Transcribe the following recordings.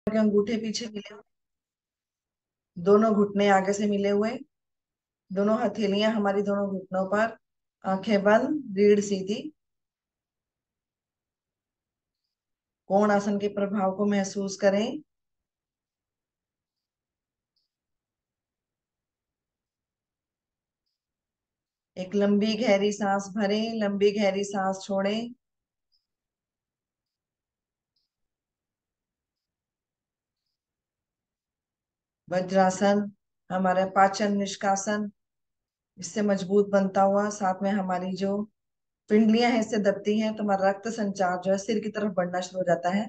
के अंगूठे पीछे मिले हुए, दोनों घुटने आगे से मिले हुए, दोनों हथेलियां हमारी दोनों घुटनों पर, आंखें बंद, रीढ़ सीधी। कोण आसन के प्रभाव को महसूस करें। एक लंबी गहरी सांस भरें, लंबी गहरी सांस छोड़ें। वज्रासन हमारा पाचन निष्कासन इससे मजबूत बनता हुआ, साथ में हमारी जो पिंडलियां हैं इससे दबती हैं, तो हमारा रक्त संचार जो है सिर की तरफ बढ़ना शुरू हो जाता है।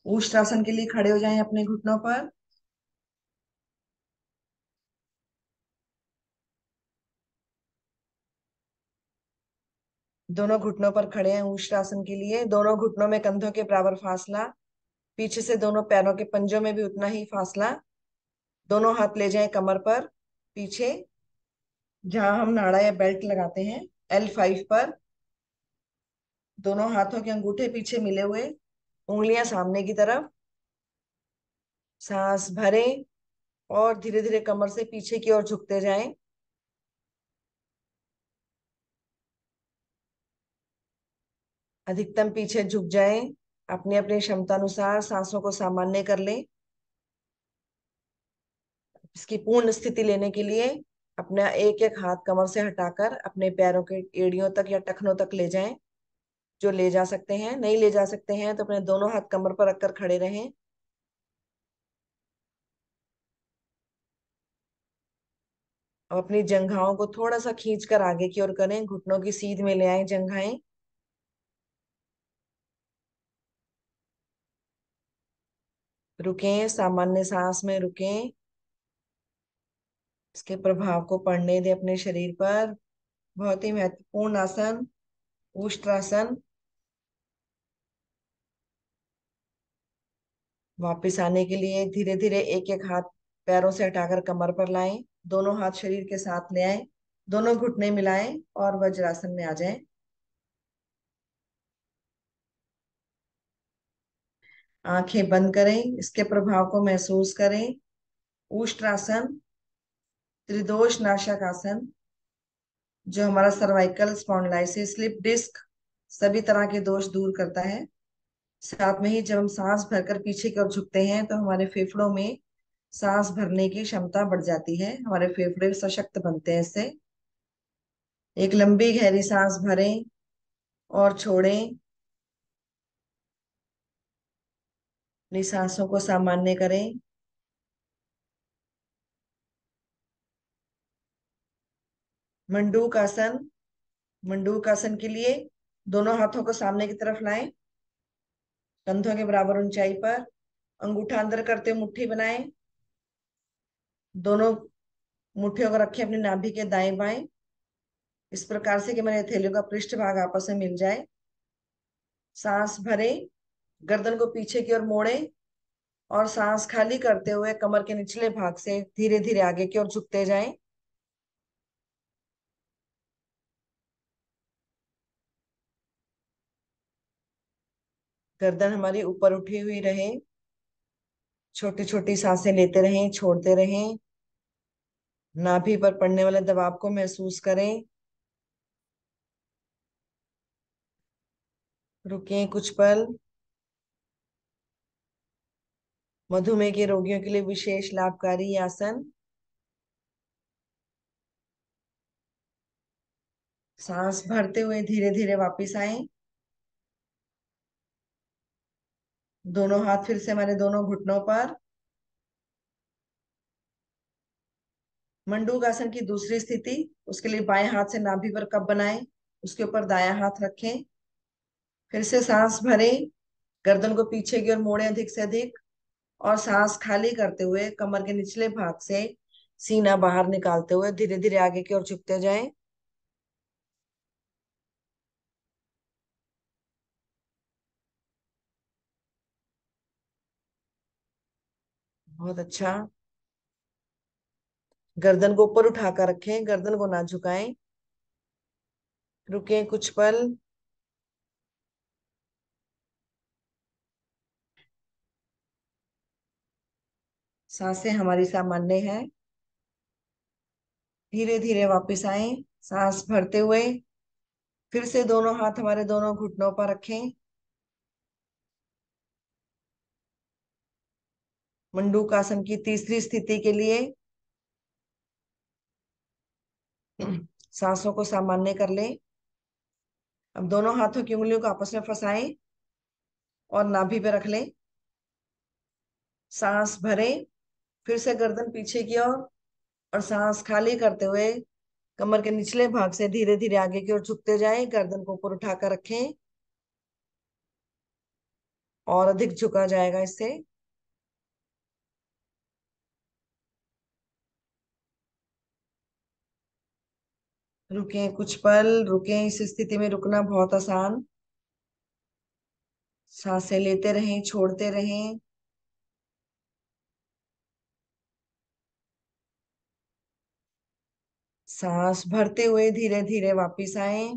उष्ट्रासन के लिए खड़े हो जाएं अपने घुटनों पर। दोनों घुटनों पर खड़े हैं उष्ट्रासन के लिए। दोनों घुटनों में कंधों के बराबर फासला, पीछे से दोनों पैरों के पंजों में भी उतना ही फासला। दोनों हाथ ले जाएं कमर पर पीछे, जहां हम नाड़ा या बेल्ट लगाते हैं, L5 पर। दोनों हाथों के अंगूठे पीछे मिले हुए, उंगलियां सामने की तरफ। सांस भरें और धीरे धीरे कमर से पीछे की ओर झुकते जाएं। अधिकतम पीछे झुक जाएं। अपनी अपनी क्षमता अनुसार सांसों को सामान्य कर लें। इसकी पूर्ण स्थिति लेने के लिए अपना एक एक हाथ कमर से हटाकर अपने पैरों के एड़ियों तक या टखनों तक ले जाएं। जो ले जा सकते हैं, नहीं ले जा सकते हैं तो अपने दोनों हाथ कमर पर रखकर खड़े रहें। अब अपनी जंघाओं को थोड़ा सा खींचकर आगे की ओर करें, घुटनों की सीध में ले आए जंघाएं। रुकें, सामान्य सांस में रुकें। इसके प्रभाव को पड़ने दें अपने शरीर पर। बहुत ही महत्वपूर्ण आसन उष्ट्रासन। वापस आने के लिए धीरे धीरे एक एक हाथ पैरों से हटाकर कमर पर लाएं। दोनों हाथ शरीर के साथ ले आएं। दोनों घुटने मिलाएं और वज्रासन में आ जाएं। आंखें बंद करें, इसके प्रभाव को महसूस करें। उष्ट्रासन त्रिदोष नाशक आसन, जो हमारा सर्वाइकल स्पॉन्डिलाइसिस, स्लिप डिस्क, सभी तरह के दोष दूर करता है। साथ में ही जब हम सांस भरकर पीछे की ओर झुकते हैं तो हमारे फेफड़ों में सांस भरने की क्षमता बढ़ जाती है, हमारे फेफड़े सशक्त बनते हैं इससे। एक लंबी गहरी सांस भरें और छोड़ें। अपनी सांसों को सामान्य करें। मंडूक आसन। मंडूक आसन के लिए दोनों हाथों को सामने की तरफ लाएं, कंधों के बराबर ऊंचाई पर। अंगूठा अंदर करते हुए मुट्ठी बनाएं। दोनों मुट्ठियों को रखें अपनी नाभि के दाएं बाएं, इस प्रकार से कि मेरे हथेलियों का पृष्ठ भाग आपस में मिल जाए। सांस भरें, गर्दन को पीछे की ओर मोड़ें और सांस खाली करते हुए कमर के निचले भाग से धीरे धीरे आगे की ओर झुकते जाएं। गर्दन हमारी ऊपर उठी हुई रहे। छोटी छोटी सांसें लेते रहें, छोड़ते रहें। नाभि पर पड़ने वाले दबाव को महसूस करें। रुकें कुछ पल। मधुमेह के रोगियों के लिए विशेष लाभकारी आसन। सांस भरते हुए धीरे धीरे वापस आए। दोनों हाथ फिर से हमारे दोनों घुटनों पर। मंडूक आसन की दूसरी स्थिति, उसके लिए बाएं हाथ से नाभि पर कप बनाएं, उसके ऊपर दायां हाथ रखें। फिर से सांस भरें, गर्दन को पीछे की ओर मोड़ें अधिक से अधिक, और सांस खाली करते हुए कमर के निचले भाग से सीना बाहर निकालते हुए धीरे धीरे आगे की ओर झुकते जाएं। बहुत अच्छा। गर्दन को ऊपर उठाकर रखें, गर्दन को ना झुकाएं। रुके कुछ पल। सांसें हमारी सामान्य है। धीरे धीरे वापस आए। सांस भरते हुए फिर से दोनों हाथ हमारे दोनों घुटनों पर रखें। मंडूकासन की तीसरी स्थिति के लिए सांसों को सामान्य कर लें। अब दोनों हाथों की उंगलियों को आपस में फंसाएं और नाभि पे रख लें। सांस भरें। फिर से गर्दन पीछे की ओर और सांस खाली करते हुए कमर के निचले भाग से धीरे धीरे आगे की ओर झुकते जाएं। गर्दन को ऊपर उठाकर रखें और अधिक झुका जाएगा इससे। रुकें कुछ पल। रुकें, इस स्थिति में रुकना बहुत आसान। सांसें लेते रहें, छोड़ते रहें। सांस भरते हुए धीरे धीरे वापिस आए।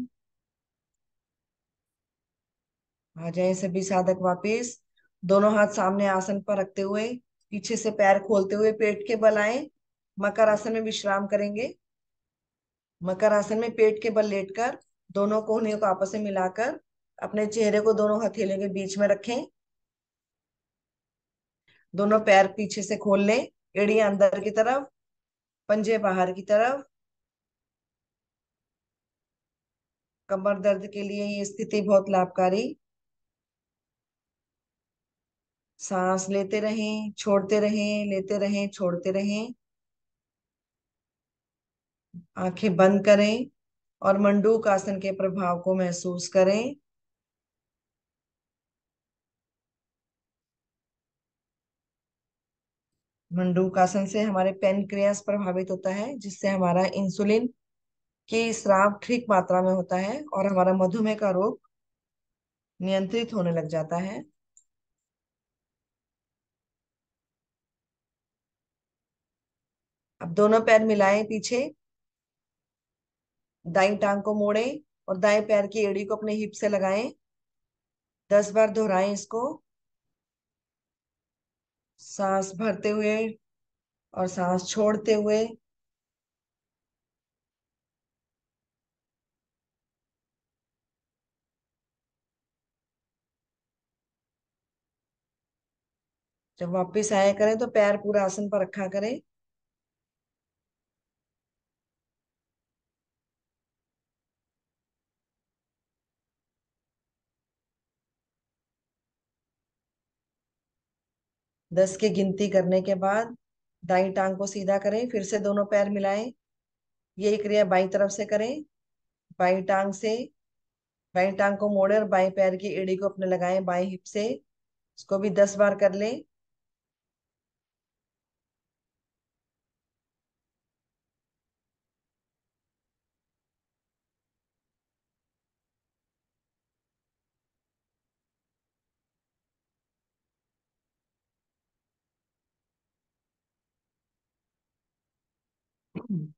आ जाए सभी साधक वापिस। दोनों हाथ सामने आसन पर रखते हुए पीछे से पैर खोलते हुए पेट के बल आए। मकर आसन में विश्राम करेंगे। मकर आसन में पेट के बल लेटकर दोनों कोहनियों को आपस में मिलाकर अपने चेहरे को दोनों हथेलियों के बीच में रखें। दोनों पैर पीछे से खोल लें। एड़ियां अंदर की तरफ, पंजे बाहर की तरफ। कमर दर्द के लिए ये स्थिति बहुत लाभकारी। सांस लेते रहें, छोड़ते रहें, लेते रहें, छोड़ते रहें। आंखें बंद करें और मंडूक आसन के प्रभाव को महसूस करें। मंडूक आसन से हमारे पेनक्रियास प्रभावित होता है, जिससे हमारा इंसुलिन की स्राव ठीक मात्रा में होता है और हमारा मधुमेह का रोग नियंत्रित होने लग जाता है। अब दोनों पैर मिलाएं पीछे। दाईं टांग को मोड़ें और दाएं पैर की एड़ी को अपने हिप से लगाएं। 10 बार दोहराएं इसको। सांस भरते हुए और सांस छोड़ते हुए। जब वापस आया करें तो पैर पूरा आसन पर रखा करें। दस की गिनती करने के बाद दाईं टांग को सीधा करें। फिर से दोनों पैर मिलाएं। यही क्रिया बाईं तरफ से करें। बाईं टांग से बाईं टांग को मोड़े और बाएं पैर की एड़ी को अपने लगाएं बाएं हिप से। इसको भी 10 बार कर लें। हम्म।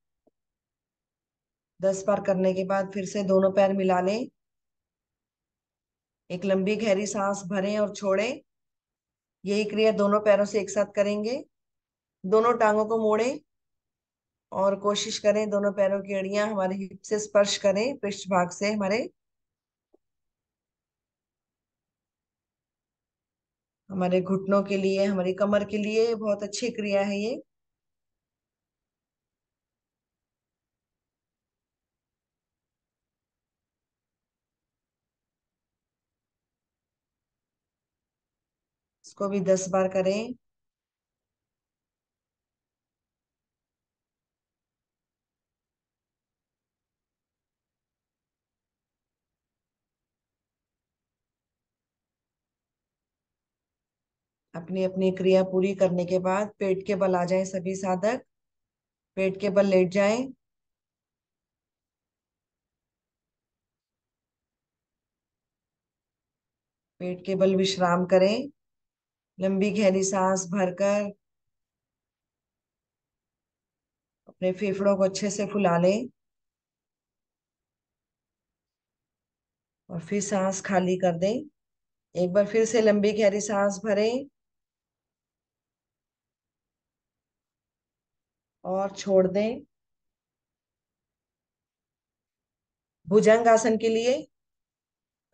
10 बार करने के बाद फिर से दोनों पैर मिला लें। एक लंबी गहरी सांस भरें और छोड़ें। यही क्रिया दोनों पैरों से एक साथ करेंगे। दोनों टांगों को मोड़ें और कोशिश करें दोनों पैरों की एड़ियां हमारे हिप से स्पर्श करें, पृष्ठ भाग से हमारे। हमारे घुटनों के लिए, हमारी कमर के लिए बहुत अच्छी क्रिया है ये। इसको भी 10 बार करें। अपनी अपनी क्रिया पूरी करने के बाद पेट के बल आ जाएं सभी साधक। पेट के बल लेट जाएं। पेट के बल विश्राम करें। लंबी गहरी सांस भरकर अपने फेफड़ों को अच्छे से फुला लें। और फिर सांस खाली कर दें। एक बार फिर से लंबी गहरी सांस भरें और छोड़ दें। भुजंग आसन के लिए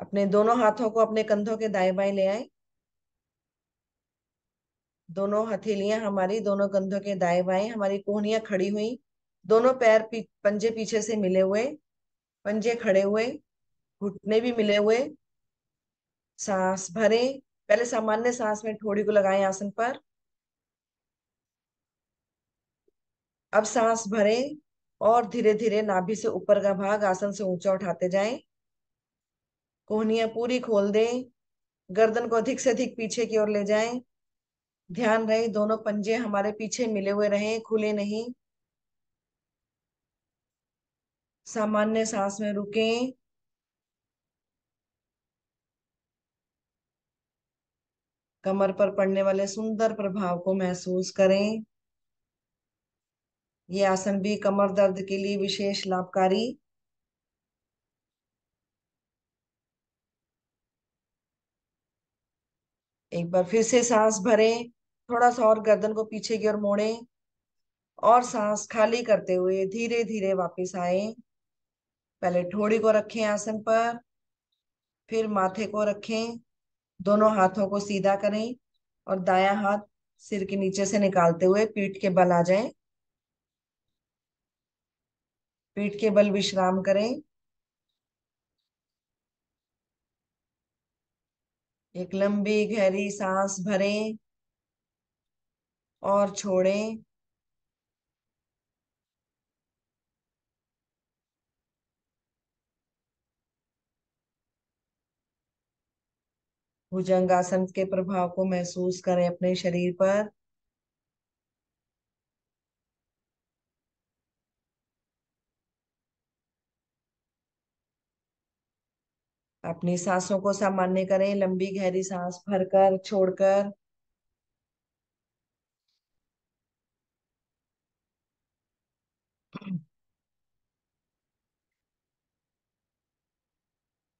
अपने दोनों हाथों को अपने कंधों के दाएं बाएं ले आए। दोनों हथेलियां हमारी दोनों कंधों के दाएं बाएं, हमारी कोहनियां खड़ी हुई, दोनों पैर पंजे पीछे से मिले हुए, पंजे खड़े हुए, घुटने भी मिले हुए। सांस भरें। पहले सामान्य सांस में ठोड़ी को लगाएं आसन पर। अब सांस भरें और धीरे धीरे नाभि से ऊपर का भाग आसन से ऊंचा उठाते जाएं। कोहनियां पूरी खोल दें। गर्दन को अधिक से अधिक पीछे की ओर ले जाएं। ध्यान रहे दोनों पंजे हमारे पीछे मिले हुए रहें, खुले नहीं। सामान्य सांस में रुकें। कमर पर पड़ने वाले सुंदर प्रभाव को महसूस करें। ये आसन भी कमर दर्द के लिए विशेष लाभकारी। एक बार फिर से सांस भरें। थोड़ा सा और गर्दन को पीछे की ओर मोड़ें और सांस खाली करते हुए धीरे धीरे वापस आए। पहले ठोड़ी को रखें आसन पर, फिर माथे को रखें। दोनों हाथों को सीधा करें और दायां हाथ सिर के नीचे से निकालते हुए पीठ के बल आ जाएं। पीठ के बल विश्राम करें। एक लंबी गहरी सांस भरें और छोड़ें। भुजंगासन के प्रभाव को महसूस करें अपने शरीर पर। अपनी सांसों को सामान्य करें, लंबी गहरी सांस भरकर छोड़कर।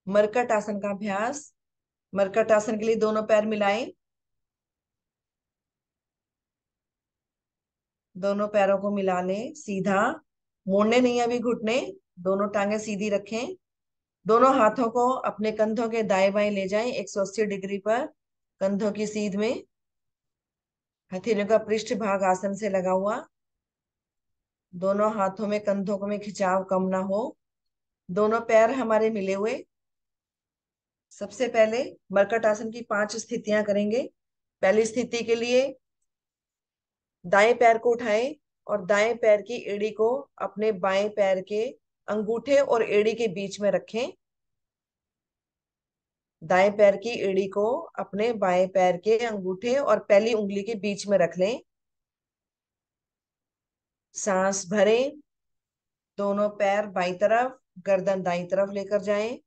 मरकट आसन का अभ्यास। मरकट आसन के लिए दोनों पैर मिलाएं। दोनों पैरों को मिला लें सीधा। मोड़ने नहीं, अभी घुटने। दोनों टांगे सीधी रखें। दोनों हाथों को अपने कंधों के दाएं बाएं ले जाएं 180 डिग्री पर, कंधों की सीध में। हथेलियों का पृष्ठ भाग आसन से लगा हुआ। दोनों हाथों में कंधों में खिंचाव कम ना हो। दोनों पैर हमारे मिले हुए। सबसे पहले मरकट आसन की 5 स्थितियां करेंगे। पहली स्थिति के लिए दाएं पैर को उठाएं और दाएं पैर की एड़ी को अपने बाएं पैर के अंगूठे और एड़ी के बीच में रखें। दाएं पैर की एड़ी को अपने बाएं पैर के अंगूठे और पहली उंगली के बीच में रख लें। सांस भरें। दोनों पैर बाईं तरफ, गर्दन दाईं तरफ लेकर जाएं।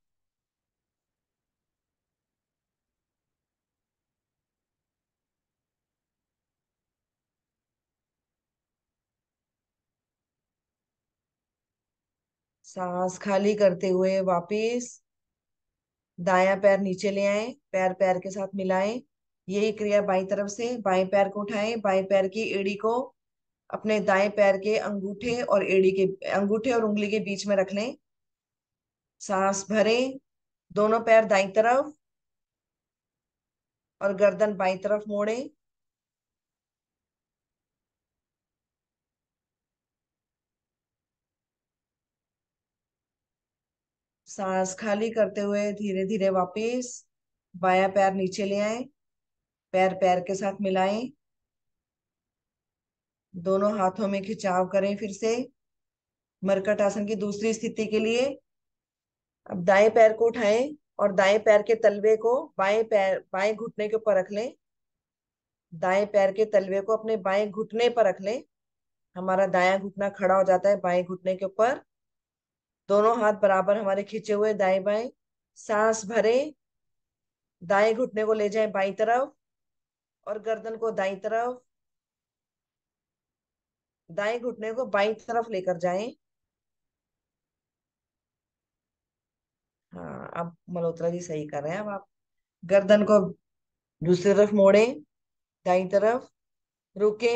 सांस खाली करते हुए वापिस दायां पैर नीचे ले आए, पैर पैर के साथ मिलाएं। यही क्रिया बाईं तरफ से। बाएं पैर को उठाएं, बाएं पैर की एड़ी को अपने दाएं पैर के अंगूठे और एड़ी के अंगूठे और उंगली के बीच में रख लें। सांस भरें। दोनों पैर दाईं तरफ और गर्दन बाईं तरफ मोड़ें। सांस खाली करते हुए धीरे धीरे वापस बायां पैर नीचे ले आए, पैर पैर के साथ मिलाएं। दोनों हाथों में खिंचाव करें फिर से। मरकट आसन की दूसरी स्थिति के लिए अब दाएं पैर को उठाएं और दाएं पैर के तलवे को बाएं पैर बाएं घुटने के ऊपर रख लें। दाएं पैर के तलवे को अपने बाएं घुटने पर रख लें। हमारा दायां घुटना खड़ा हो जाता है बाएं घुटने के ऊपर। दोनों हाथ बराबर हमारे खींचे हुए दाएं बाएं। सांस भरें। दाएं घुटने को ले जाएं बाईं तरफ और गर्दन को दाईं तरफ। दाएं घुटने को बाईं तरफ लेकर जाएं। हाँ, अब मल्होत्रा जी सही कर रहे हैं। अब आप गर्दन को दूसरी तरफ मोड़े, दाई तरफ, रुके,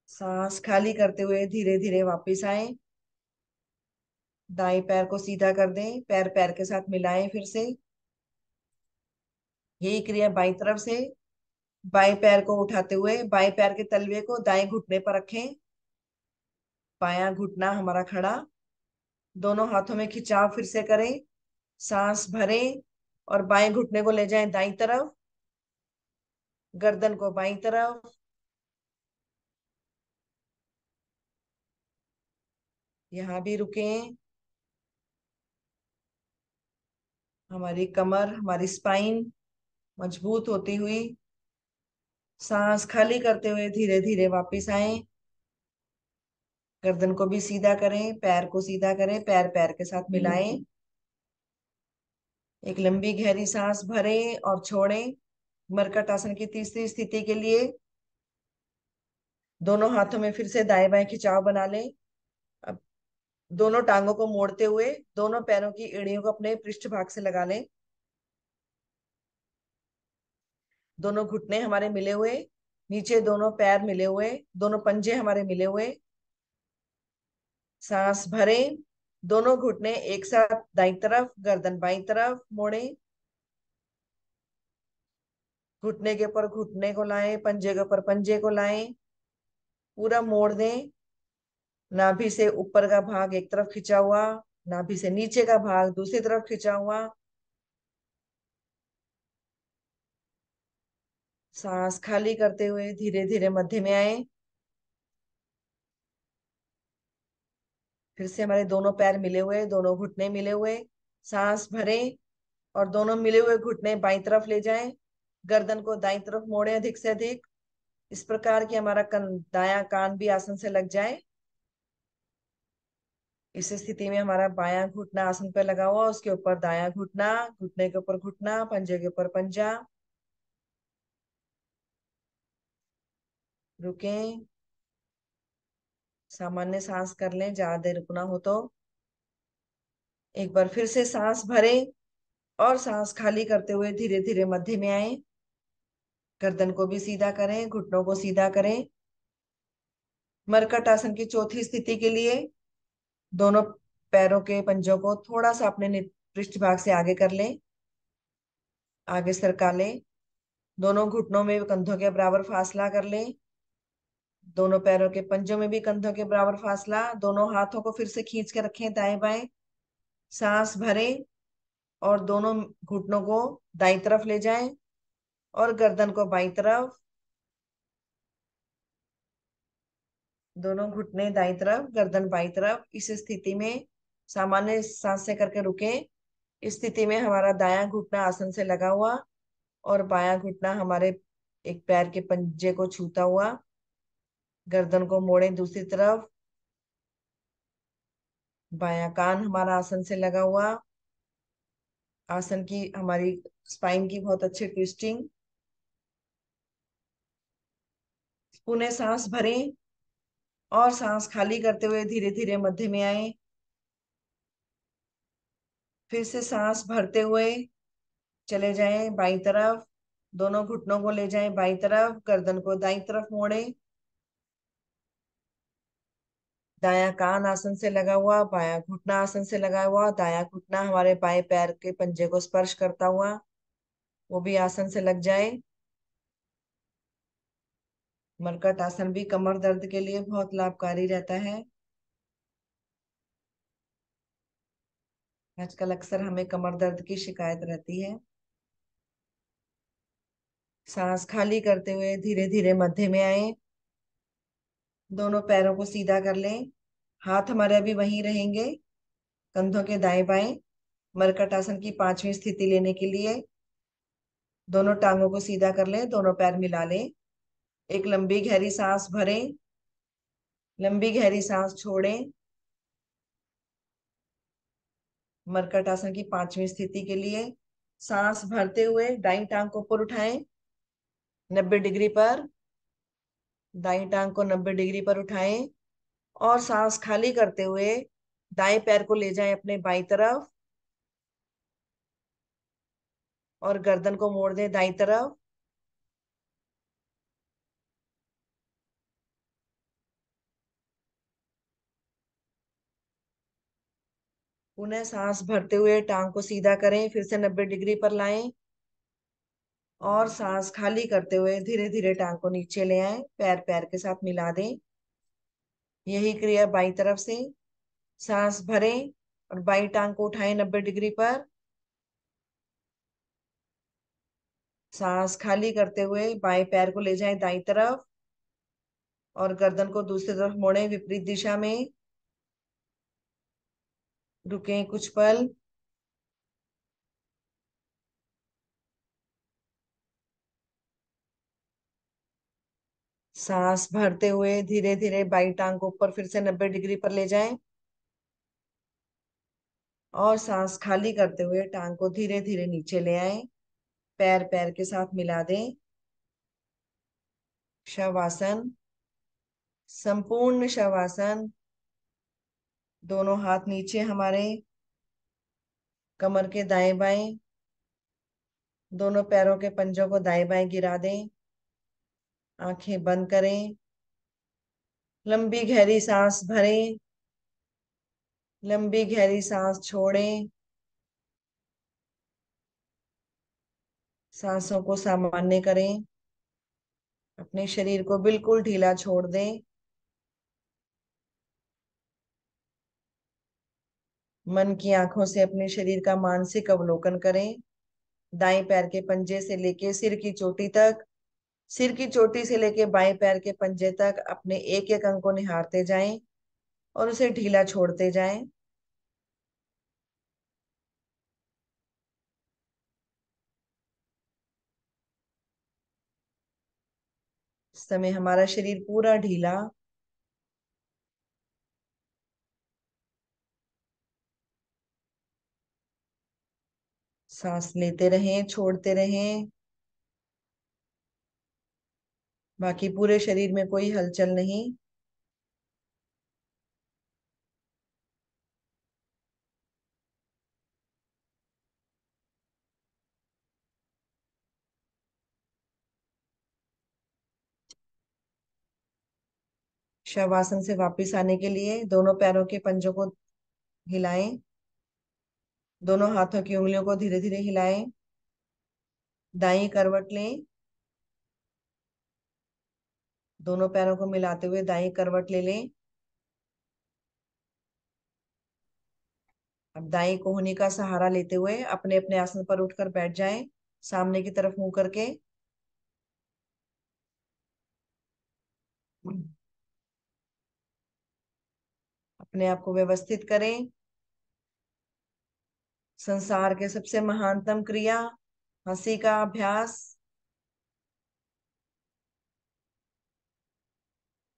सांस खाली करते हुए धीरे धीरे वापस आए। दाएं पैर को सीधा कर दें, पैर पैर के साथ मिलाएं फिर से। यही क्रिया बाईं तरफ से। बाएं पैर को उठाते हुए बाएं पैर के तलवे को दाएं घुटने पर रखें, बायां घुटना हमारा खड़ा। दोनों हाथों में खिंचाव फिर से करें, सांस भरें और बाएं घुटने को ले जाएं दाईं तरफ, गर्दन को बाईं तरफ। यहां भी रुकें। हमारी कमर, हमारी स्पाइन मजबूत होती हुई, सांस खाली करते हुए धीरे धीरे वापस आए। गर्दन को भी सीधा करें, पैर को सीधा करें, पैर पैर के साथ मिलाएं। एक लंबी गहरी सांस भरें और छोड़ें। मरकट आसन की तीसरी स्थिति के लिए दोनों हाथों में फिर से दाएं बाएं खिंचाव बना लें। अब दोनों टांगों को मोड़ते हुए दोनों पैरों की एड़ियों को अपने पृष्ठ भाग से लगा लें। दोनों घुटने हमारे मिले हुए, नीचे दोनों पैर मिले हुए, दोनों पंजे हमारे मिले हुए। सांस भरें, दोनों घुटने एक साथ दाईं तरफ, गर्दन बाईं तरफ मोड़ें। घुटने के ऊपर घुटने को लाएं, पंजे के ऊपर पंजे को लाएं, पूरा मोड़ दें। नाभि से ऊपर का भाग एक तरफ खिंचा हुआ, नाभि से नीचे का भाग दूसरी तरफ खिंचा हुआ। सांस खाली करते हुए धीरे धीरे मध्य में आए। फिर से हमारे दोनों पैर मिले हुए, दोनों घुटने मिले हुए। सांस भरें और दोनों मिले हुए घुटने बाईं तरफ ले जाएं। गर्दन को दाईं तरफ मोड़ें अधिक से अधिक, इस प्रकार कि हमारा दायां कान भी आसन से लग जाए। इस स्थिति में हमारा बायां घुटना आसन पर लगा हुआ, उसके ऊपर दायां घुटना, घुटने के ऊपर घुटना, पंजे के ऊपर पंजा। रुकें, सामान्य सांस कर लें, ज्यादा देर रुकना हो तो। एक बार फिर से सांस भरें और सांस खाली करते हुए धीरे धीरे मध्य में आए। गर्दन को भी सीधा करें, घुटनों को सीधा करें। मरकट आसन की चौथी स्थिति के लिए दोनों पैरों के पंजों को थोड़ा सा अपने पृष्ठ भाग से आगे कर लें, आगे सरका लें। दोनों घुटनों में कंधों के बराबर फासला कर लें। दोनों पैरों के पंजों में भी कंधों के बराबर फासला। दोनों हाथों को फिर से खींच के रखें दाएं बाएं। सांस भरें और दोनों घुटनों को दाईं तरफ ले जाएं और गर्दन को बाईं तरफ। दोनों घुटने दाईं तरफ, गर्दन बाईं तरफ। इस स्थिति में सामान्य सांसें करके रुके। इस स्थिति में हमारा दायां घुटना आसन से लगा हुआ और बायां घुटना हमारे एक पैर के पंजे को छूता हुआ। गर्दन को मोड़ें दूसरी तरफ। बायां कान हमारा आसन से लगा हुआ। आसन की हमारी स्पाइन की बहुत अच्छी ट्विस्टिंग। पुनः सांस भरें और सांस खाली करते हुए धीरे धीरे मध्य में आए। फिर से सांस भरते हुए चले जाएं बाईं तरफ। दोनों घुटनों को ले जाएं बाईं तरफ, गर्दन को दाईं तरफ मोड़ें। दायां कान आसन से लगा हुआ, बायां घुटना आसन से लगा हुआ। दायां घुटना हमारे बाएं पैर के पंजे को स्पर्श करता हुआ, वो भी आसन से लग जाए। मरकट आसन भी कमर दर्द के लिए बहुत लाभकारी रहता है। आजकल अक्सर हमें कमर दर्द की शिकायत रहती है। सांस खाली करते हुए धीरे धीरे मध्य में आए। दोनों पैरों को सीधा कर लें। हाथ हमारे अभी वहीं रहेंगे, कंधों के दाएं बाएं। मरकट आसन की पांचवी स्थिति लेने के लिए दोनों टांगों को सीधा कर लें, दोनों पैर मिला लें। एक लंबी गहरी सांस भरें, लंबी गहरी सांस छोड़ें। मरकट आसन की पांचवी स्थिति के लिए सांस भरते हुए दाईं टांग को ऊपर उठाएं 90 डिग्री पर। दाईं टांग को 90 डिग्री पर उठाएं और सांस खाली करते हुए दाएं पैर को ले जाएं अपने बाईं तरफ और गर्दन को मोड़ दें दाईं तरफ। पुनः सांस भरते हुए टांग को सीधा करें, फिर से 90 डिग्री पर लाएं और सांस खाली करते हुए धीरे धीरे टांग को नीचे ले आएं, पैर पैर के साथ मिला दें। यही क्रिया बाईं तरफ से। सांस भरें और बाईं टांग को उठाएं 90 डिग्री पर। सांस खाली करते हुए बाएं पैर को ले जाएं दाईं तरफ और गर्दन को दूसरी तरफ मोड़ें विपरीत दिशा में। रुकें कुछ पल। सांस भरते हुए धीरे धीरे बाईं टांग को ऊपर फिर से 90 डिग्री पर ले जाएं और सांस खाली करते हुए टांग को धीरे धीरे नीचे ले आएं, पैर पैर के साथ मिला दें। शवासन, संपूर्ण शवासन। दोनों हाथ नीचे हमारे, कमर के दाएं बाएं, दोनों पैरों के पंजों को दाएं बाएं गिरा दें। आंखें बंद करें। लंबी गहरी सांस भरें, लंबी गहरी सांस छोड़ें। सांसों को सामान्य करें। अपने शरीर को बिल्कुल ढीला छोड़ दें। मन की आंखों से अपने शरीर का मानसिक अवलोकन करें। दाएं पैर के पंजे से लेके सिर की चोटी तक, सिर की चोटी से लेके बाएं पैर के पंजे तक अपने एक एक अंग को निहारते जाएं और उसे ढीला छोड़ते जाएं। इस समय हमारा शरीर पूरा ढीला। सांस लेते रहें, छोड़ते रहें। बाकी पूरे शरीर में कोई हलचल नहीं। शवासन से वापस आने के लिए दोनों पैरों के पंजों को हिलाएं, दोनों हाथों की उंगलियों को धीरे धीरे हिलाएं। दाईं करवट लें, दोनों पैरों को मिलाते हुए दाईं करवट ले लें। अब दाईं कोहनी का सहारा लेते हुए अपने अपने आसन पर उठकर बैठ जाएं, सामने की तरफ मुंह करके। अपने आप को व्यवस्थित करें। संसार के सबसे महानतम क्रिया हंसी का अभ्यास।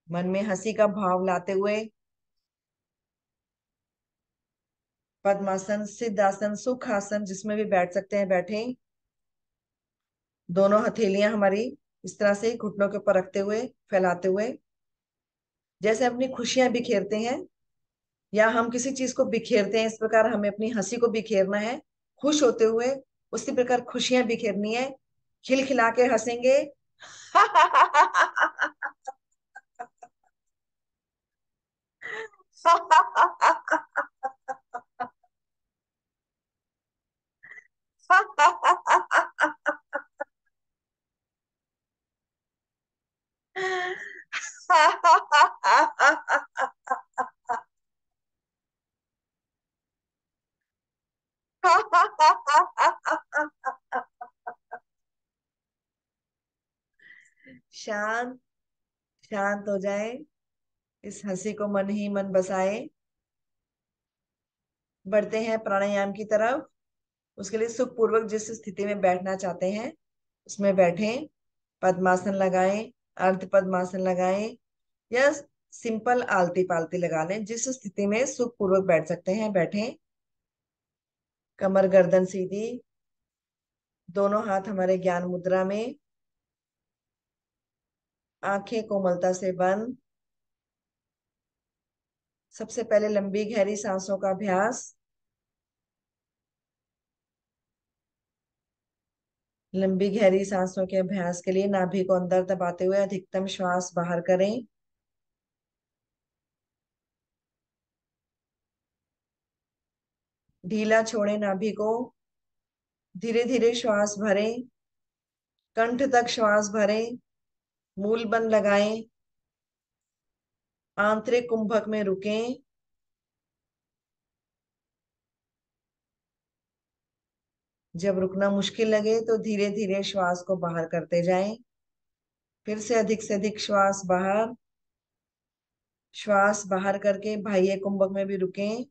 मन में हंसी का भाव लाते हुए पद्मासन, सिद्धासन, सुखासन जिसमें भी बैठ सकते हैं बैठे। दोनों हथेलियां हमारी इस तरह से घुटनों के ऊपर रखते हुए, फैलाते हुए, जैसे अपनी खुशियां बिखेरते हैं या हम किसी चीज को बिखेरते हैं, इस प्रकार हमें अपनी हंसी को बिखेरना है। खुश होते हुए उसी प्रकार खुशियां बिखेरनी है। खिलखिला के हंसेंगे। शांत, शांत हो जाए। इस हंसी को मन ही मन बसाए। बढ़ते हैं प्राणायाम की तरफ। उसके लिए सुखपूर्वक जिस स्थिति में बैठना चाहते हैं उसमें बैठें। पद्मासन लगाएं, अर्ध पद्मासन लगाएं या सिंपल आलती पालती लगा लें। जिस स्थिति में सुखपूर्वक बैठ सकते हैं बैठें। कमर गर्दन सीधी, दोनों हाथ हमारे ज्ञान मुद्रा में, आंखें कोमलता से बंद। सबसे पहले लंबी गहरी सांसों का अभ्यास। लंबी गहरी सांसों के अभ्यास के लिए नाभि को अंदर दबाते हुए अधिकतम श्वास बाहर करें। ढीला छोड़ें नाभि को। धीरे धीरे श्वास भरें। कंठ तक श्वास भरें। मूल बंद लगाएं। आंतरिक कुंभक में रुकें। जब रुकना मुश्किल लगे तो धीरे धीरे श्वास को बाहर करते जाएं। फिर से अधिक श्वास बाहर। श्वास बाहर करके बाह्य कुंभक में भी रुकें।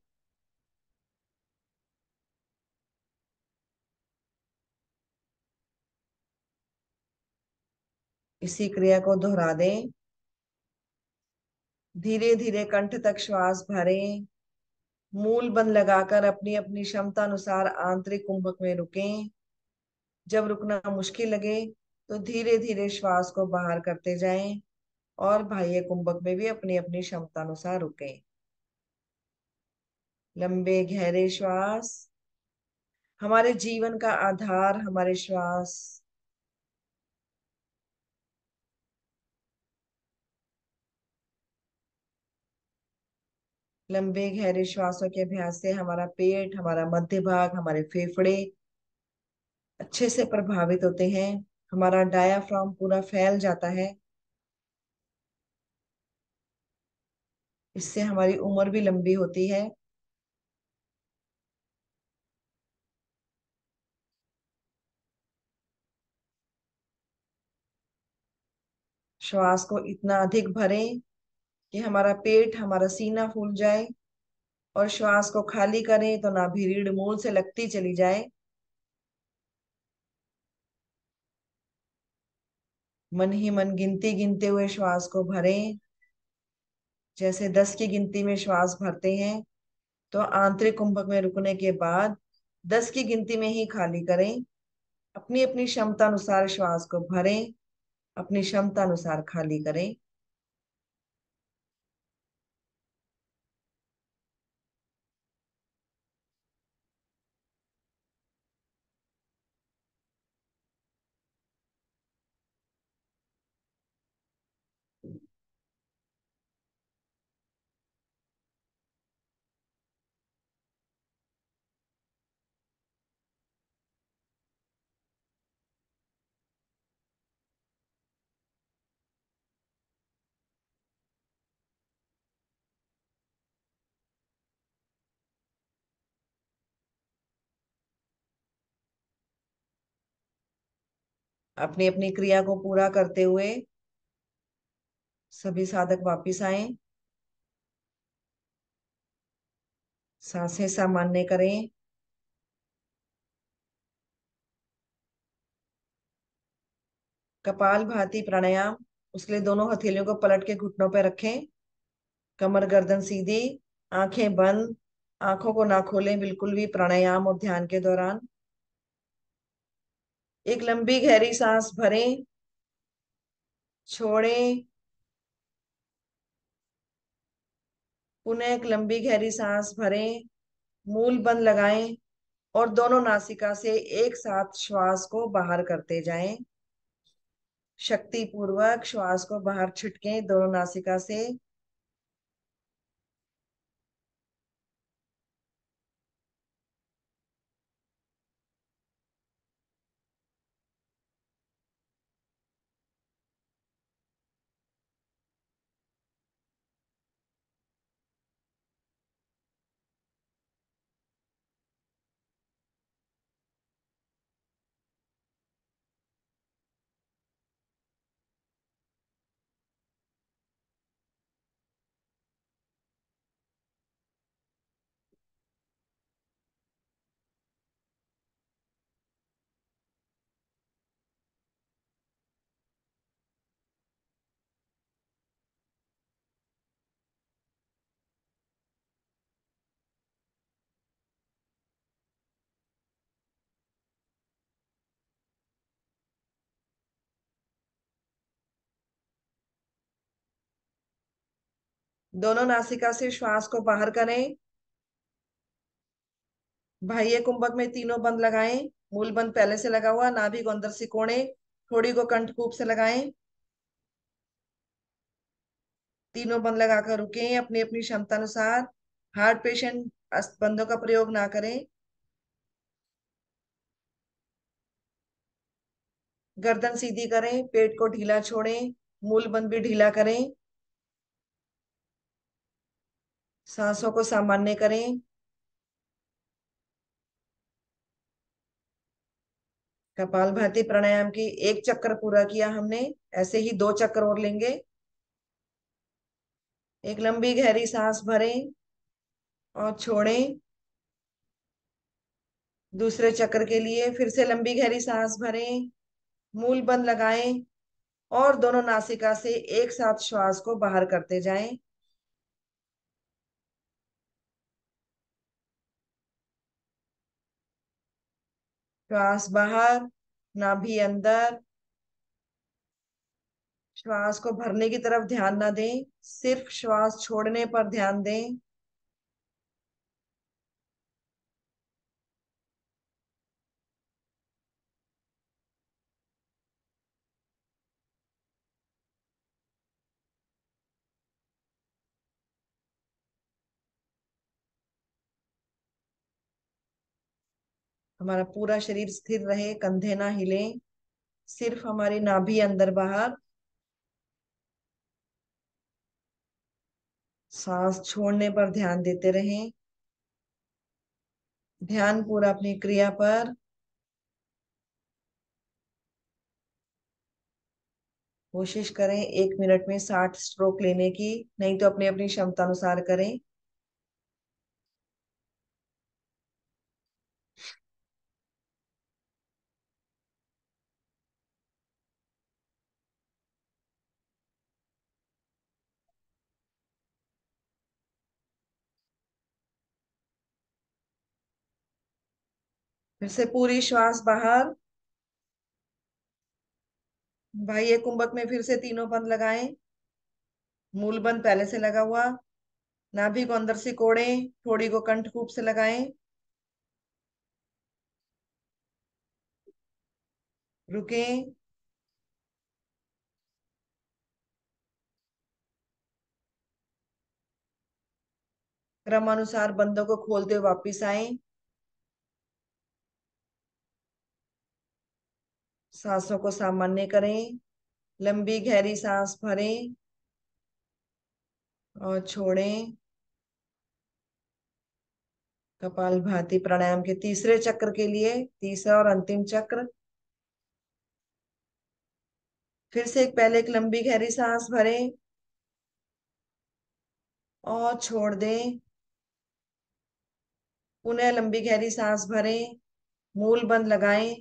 इसी क्रिया को दोहरा दें। धीरे धीरे कंठ तक श्वास भरें। मूल बंद लगाकर अपनी अपनी क्षमता अनुसार आंतरिक कुंभक में रुकें। जब रुकना मुश्किल लगे तो धीरे धीरे श्वास को बाहर करते जाएं और बाह्य कुंभक में भी अपनी अपनी क्षमता अनुसार रुकें। लंबे गहरे श्वास। हमारे जीवन का आधार हमारे श्वास। लंबे गहरे श्वासों के अभ्यास से हमारा पेट, हमारा मध्य भाग, हमारे फेफड़े अच्छे से प्रभावित होते हैं। हमारा डायाफ्राम पूरा फैल जाता है। इससे हमारी उम्र भी लंबी होती है। श्वास को इतना अधिक भरें कि हमारा पेट, हमारा सीना फूल जाए, और श्वास को खाली करें तो नाभि रीढ़ मूल से लगती चली जाए। मन ही मन गिनती गिनते हुए श्वास को भरें। जैसे 10 की गिनती में श्वास भरते हैं तो आंतरिक कुंभक में रुकने के बाद 10 की गिनती में ही खाली करें। अपनी अपनी क्षमता अनुसार श्वास को भरें, अपनी क्षमता अनुसार खाली करें। अपनी अपनी क्रिया को पूरा करते हुए सभी साधक वापिस आए। सांसें सामान्य करें। कपाल भाती प्राणायाम। उसके लिए दोनों हथेलियों को पलट के घुटनों पर रखें। कमर गर्दन सीधी। आंखें बंद। आंखों को ना खोलें बिल्कुल भी प्राणायाम और ध्यान के दौरान। एक लंबी गहरी सांस भरें। छोड़ें। पुनः एक लंबी गहरी सांस भरें। मूल बंद लगाएं और दोनों नासिका से एक साथ श्वास को बाहर करते जाएं। शक्ति पूर्वक श्वास को बाहर छिटकें दोनों नासिका से। दोनों नासिका से श्वास को बाहर करें। बाह्य कुंभक में तीनों बंद लगाएं। मूल बंद पहले से लगा हुआ, नाभि को अंदर सिकोड़ें, थोड़ी को कंठकूप से लगाएं। तीनों बंद लगाकर रुकें अपनी अपनी क्षमता अनुसार। हार्ट पेशेंट बंदों का प्रयोग ना करें। गर्दन सीधी करें, पेट को ढीला छोड़ें, मूल बंद भी ढीला करें। सांसों को सामान्य करें। कपालभाति प्राणायाम की एक चक्र पूरा किया हमने, ऐसे ही दो चक्र और लेंगे। एक लंबी गहरी सांस भरें और छोड़ें। दूसरे चक्र के लिए फिर से लंबी गहरी सांस भरें, मूल बंद लगाएं और दोनों नासिका से एक साथ श्वास को बाहर करते जाएं। श्वास बाहर, नाभि अंदर। श्वास को भरने की तरफ ध्यान ना दें, सिर्फ श्वास छोड़ने पर ध्यान दें। हमारा पूरा शरीर स्थिर रहे, कंधे ना हिलें, सिर्फ हमारी नाभि अंदर बाहर। सांस छोड़ने पर ध्यान देते रहें। ध्यान पूरा अपनी क्रिया पर। कोशिश करें 1 मिनट में 60 स्ट्रोक लेने की, नहीं तो अपनी अपनी क्षमता अनुसार करें। फिर से पूरी श्वास बाहर। बाह्य कुंभक में फिर से तीनों बंद लगाएं। मूल बंद पहले से लगा हुआ, नाभि को अंदर से कोड़ें, थोड़ी को कंठकूप से लगाएं। रुकें। क्रमानुसार बंदों को खोलते हुए वापिस आए। सांसों को सामान्य करें। लंबी गहरी सांस भरें और छोड़ें। कपालभाति प्राणायाम के तीसरे चक्र के लिए, तीसरा और अंतिम चक्र। फिर से पहले एक लंबी गहरी सांस भरें और छोड़ दें। पुनः लंबी गहरी सांस भरें, मूल बंद लगाएं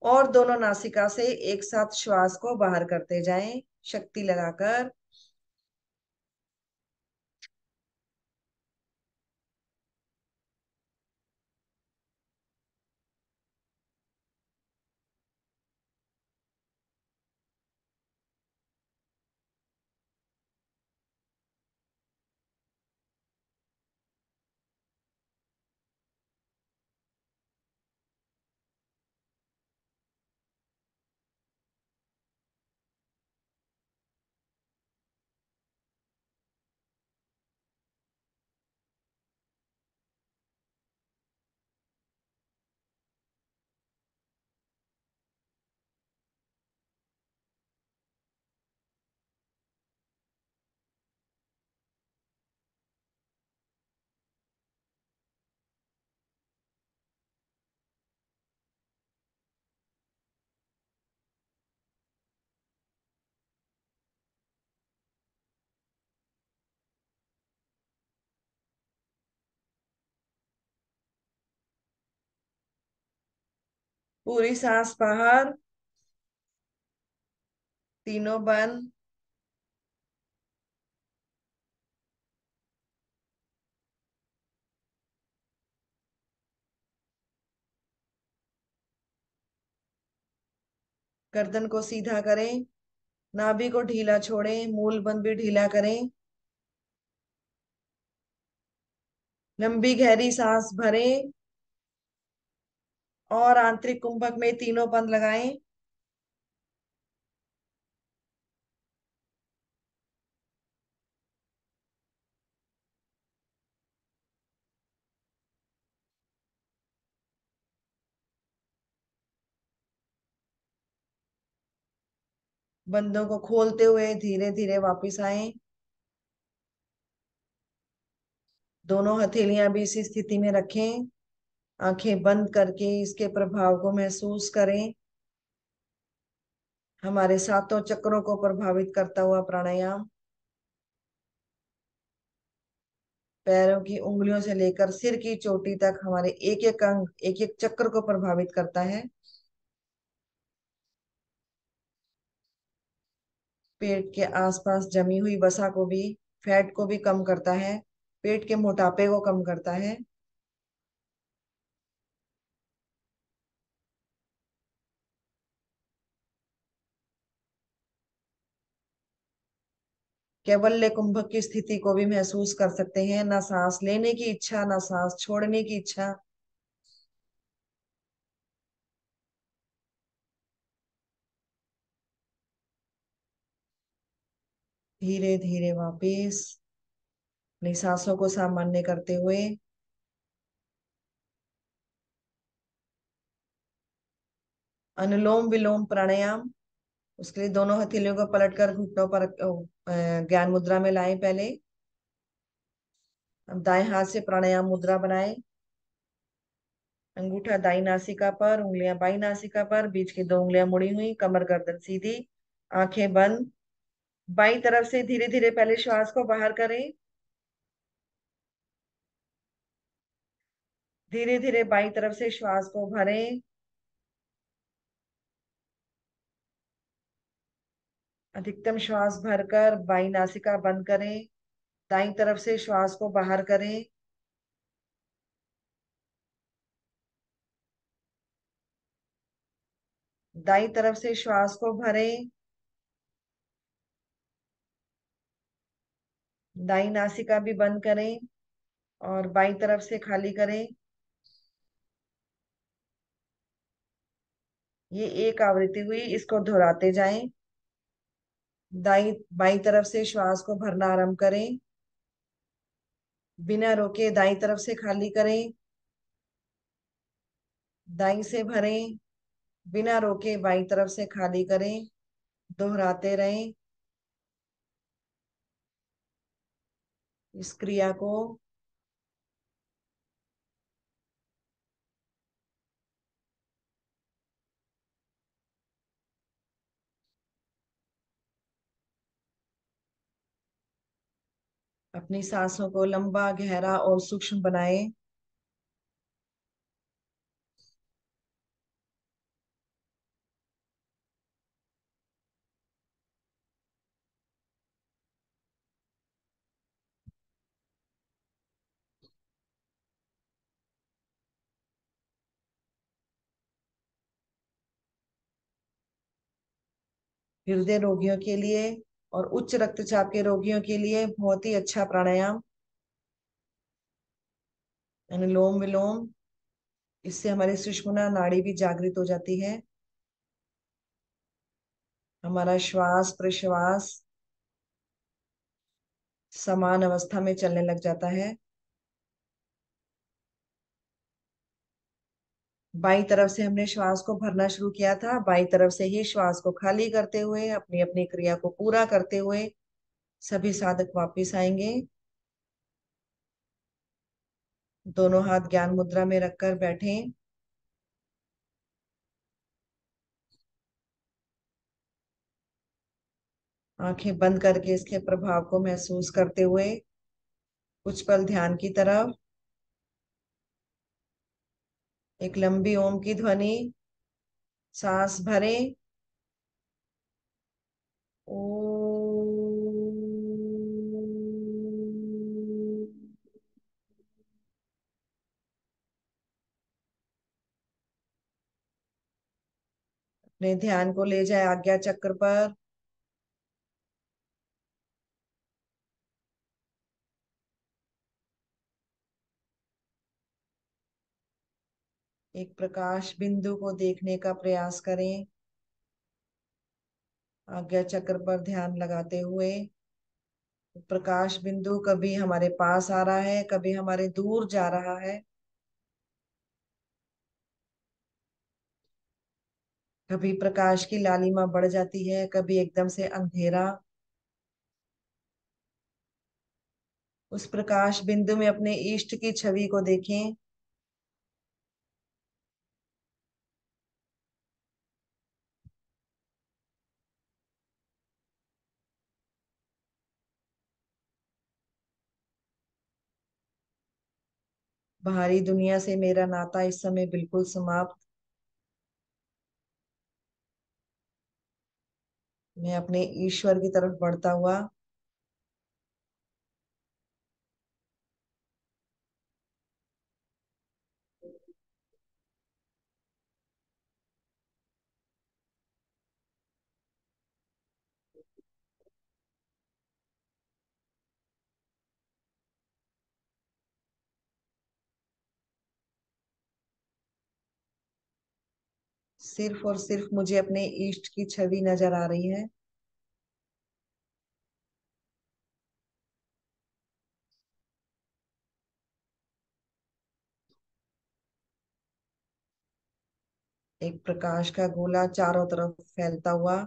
और दोनों नासिका से एक साथ श्वास को बाहर करते जाएं, शक्ति लगाकर। पूरी सांस बाहर, तीनों बंद। गर्दन को सीधा करें, नाभि को ढीला छोड़ें, मूल बंद भी ढीला करें। लंबी गहरी सांस भरें और आंतरिक कुंभक में तीनों बंद लगाएं। बंदों को खोलते हुए धीरे धीरे वापस आए। दोनों हथेलियां भी इसी स्थिति में रखें। आंखें बंद करके इसके प्रभाव को महसूस करें। हमारे सातों चक्रों को प्रभावित करता हुआ प्राणायाम पैरों की उंगलियों से लेकर सिर की चोटी तक हमारे एक एक अंग एक एक चक्र को प्रभावित करता है। पेट के आसपास जमी हुई वसा को भी, फैट को भी कम करता है। पेट के मोटापे को कम करता है। कैवल्य कुंभक की स्थिति को भी महसूस कर सकते हैं। ना सांस लेने की इच्छा, ना सांस छोड़ने की इच्छा। धीरे धीरे वापिस अपनी सांसों को सामान्य करते हुए अनुलोम विलोम प्राणायाम। उसके लिए दोनों हथेलियों को पलटकर घुटनों पर ज्ञान मुद्रा में लाएं पहले। अब दाएं हाथ से प्राणायाम मुद्रा बनाएं। अंगूठा दाई नासिका पर, उंगलियां बाई नासिका पर, बीच की दो उंगलियां मुड़ी हुई, कमर गर्दन सीधी, आंखें बंद। बाई तरफ से धीरे धीरे पहले श्वास को बाहर करें। धीरे धीरे बाई तरफ से श्वास को भरें। अधिकतम श्वास भरकर बाई नासिका बंद करें। दाई तरफ से श्वास को बाहर करें। दाई तरफ से श्वास को भरें। दाई नासिका भी बंद करें और बाई तरफ से खाली करें। ये एक आवृत्ति हुई, इसको दोहराते जाएं। दाई बाई तरफ से श्वास को भरना आरंभ करें। बिना रोके दाई तरफ से खाली करें। दाई से भरें। बिना रोके बाई तरफ से खाली करें। दोहराते रहें इस क्रिया को। अपनी सांसों को लंबा, गहरा और सूक्ष्म बनाएं। हृदय रोगियों के लिए और उच्च रक्तचाप के रोगियों के लिए बहुत ही अच्छा प्राणायाम अनुलोम विलोम। इससे हमारी सुषुम्ना नाड़ी भी जागृत हो जाती है। हमारा श्वास प्रश्वास समान अवस्था में चलने लग जाता है। बाई तरफ से हमने श्वास को भरना शुरू किया था, बाई तरफ से ही श्वास को खाली करते हुए अपनी अपनी क्रिया को पूरा करते हुए सभी साधक वापिस आएंगे। दोनों हाथ ज्ञान मुद्रा में रखकर बैठें। आंखें बंद करके इसके प्रभाव को महसूस करते हुए कुछ पल ध्यान की तरफ। एक लंबी ओम की ध्वनि, सांस भरें। ओ। अपने ध्यान को ले जाए आज्ञा चक्र पर। एक प्रकाश बिंदु को देखने का प्रयास करें, आज्ञा चक्र पर ध्यान लगाते हुए। प्रकाश बिंदु कभी हमारे पास आ रहा है, कभी हमारे दूर जा रहा है, कभी प्रकाश की लालिमा बढ़ जाती है, कभी एकदम से अंधेरा। उस प्रकाश बिंदु में अपने इष्ट की छवि को देखें। बाहरी दुनिया से मेरा नाता इस समय बिल्कुल समाप्त। मैं अपने ईश्वर की तरफ बढ़ता हुआ सिर्फ और सिर्फ मुझे अपने इष्ट की छवि नजर आ रही है। एक प्रकाश का गोला चारों तरफ फैलता हुआ।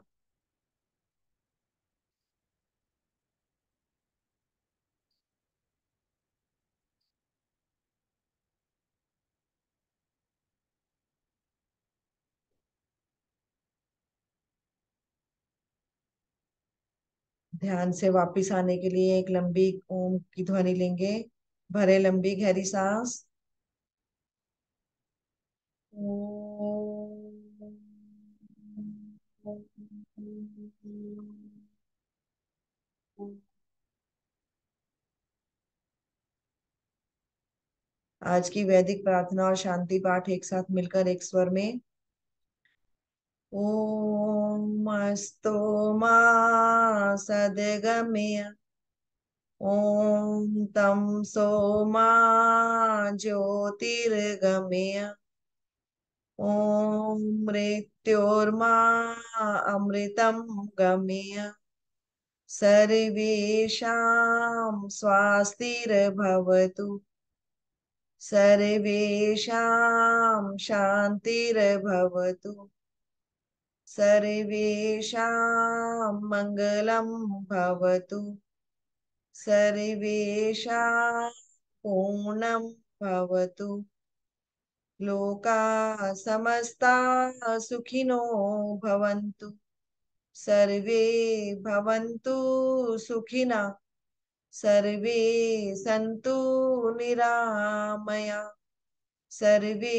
ध्यान से वापस आने के लिए एक लंबी ओम की ध्वनि लेंगे। भरे लंबी गहरी सांस। आज की वैदिक प्रार्थना और शांति पाठ एक साथ मिलकर एक स्वर में। ओम अस्तो मा सद्गमय। ओम तम सो मा ज्योतिर्गमय। ओम मृत्योर्मा अमृतम गमय। सर्वेषां स्वास्तिर्भवतु। सर्वेषां शान्तिर्भवतु। सर्वेषां मङ्गलं भवतु। सर्वेषां पूर्णं भवतु। लोकाः समस्ताः सुखिनो भवन्तु। सर्वे भवन्तु सुखिनः। सर्वे सन्तु निरामया। सर्वे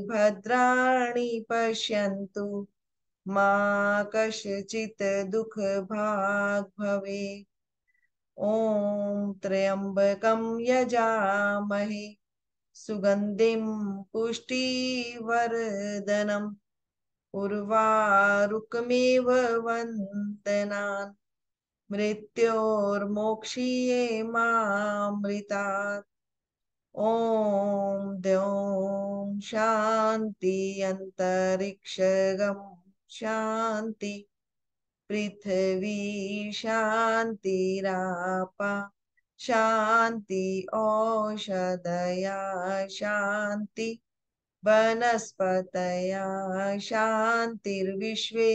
भद्राणि पश्यन्तु। मा कश्चित् दुःखभाग् भवेत्। ॐ त्र्यम्बकं यजामहे सुगन्धिं पुष्टिवर्धनम् उर्वारुकमेव वन्दनान् मृत्योर्मोक्षीये मामृतात्। ॐ द्यौं शान्ति अन्तरिक्षगं शान्ति पृथ्वी शान्तिरापा शान्ति औषधया शान्ति वनस्पतया शान्तिर्विश्वे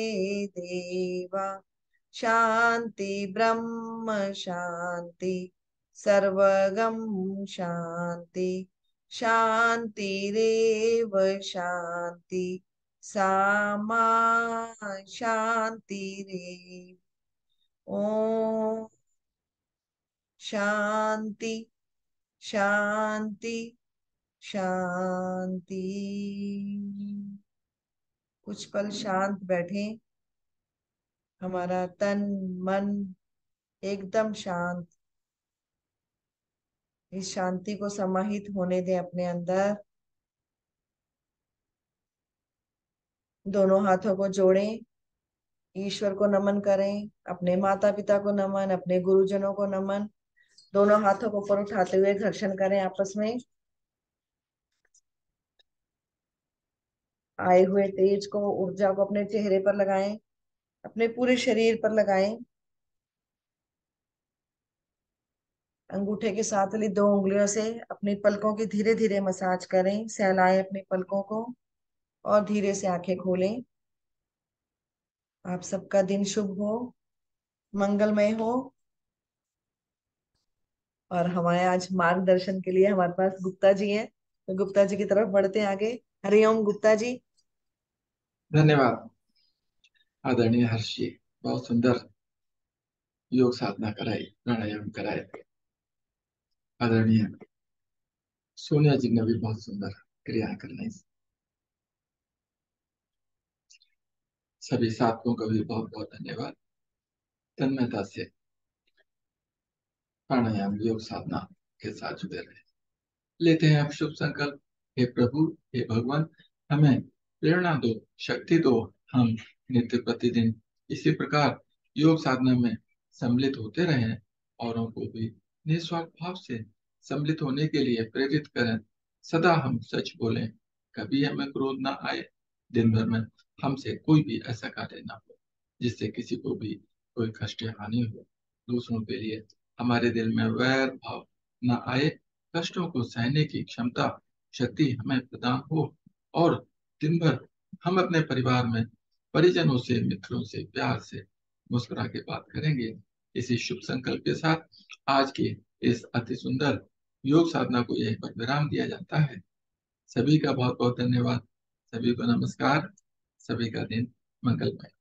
देवा शान्ति ब्रह्म शान्ति सर्वगं शान्ति शान्तिरेव शान्ति सामा शान्तिरेव। ओम शांति शांति शांति। कुछ पल शांत बैठे। हमारा तन मन एकदम शांत। इस शांति को समाहित होने दें अपने अंदर। दोनों हाथों को जोड़ें। ईश्वर को नमन करें, अपने माता पिता को नमन, अपने गुरुजनों को नमन। दोनों हाथों को ऊपर उठाते हुए घर्षण करें आपस में। आए हुए तेज को, ऊर्जा को अपने चेहरे पर लगाएं, अपने पूरे शरीर पर लगाएं। अंगूठे की साथ वाली 2 उंगलियों से अपनी पलकों की धीरे धीरे मसाज करें, सहलाएं अपनी पलकों को और धीरे से आंखें खोलें। आप सबका दिन शुभ हो, मंगलमय हो। और हमारे आज मार्गदर्शन के लिए हमारे पास गुप्ता जी हैं, तो गुप्ता जी की तरफ बढ़ते हैं आगे। हरिओम गुप्ता जी। धन्यवाद आदरणीय हर्ष जी। बहुत सुंदर योग साधना कराई, प्राणायाम कराए। आदरणीय सोनिया जी ने भी बहुत सुंदर क्रिया करने। सभी साथियों का भी बहुत बहुत धन्यवाद। तन्मयता से प्राणायाम योग साधना के साथ जुड़े रहे। लेते हैं अब शुभ संकल्प। हे प्रभु, हे भगवान, हमें प्रेरणा दो, शक्ति दो। हम नित्य प्रतिदिन इसी प्रकार योग साधना में सम्मिलित होते रहें, औरों को भी निस्वार्थ भाव से सम्मिलित होने के लिए प्रेरित करें। सदा हम सच बोलें, कभी हमें क्रोध ना आए। दिन भर में हमसे कोई भी ऐसा कार्य ना हो जिससे किसी को भी कोई कष्ट या हानि हो। दूसरों के लिए हमारे दिल में वैर भाव न आए। कष्टों को सहने की क्षमता, शक्ति हमें प्रदान हो, और दिन भर हम अपने परिवार में परिजनों से, मित्रों से प्यार से मुस्कुरा के बात करेंगे। इसी शुभ संकल्प के साथ आज की इस अति सुंदर योग साधना को यहीं पर विराम दिया जाता है। सभी का बहुत बहुत धन्यवाद। सभी को नमस्कार। सभी का दिन मंगलमय।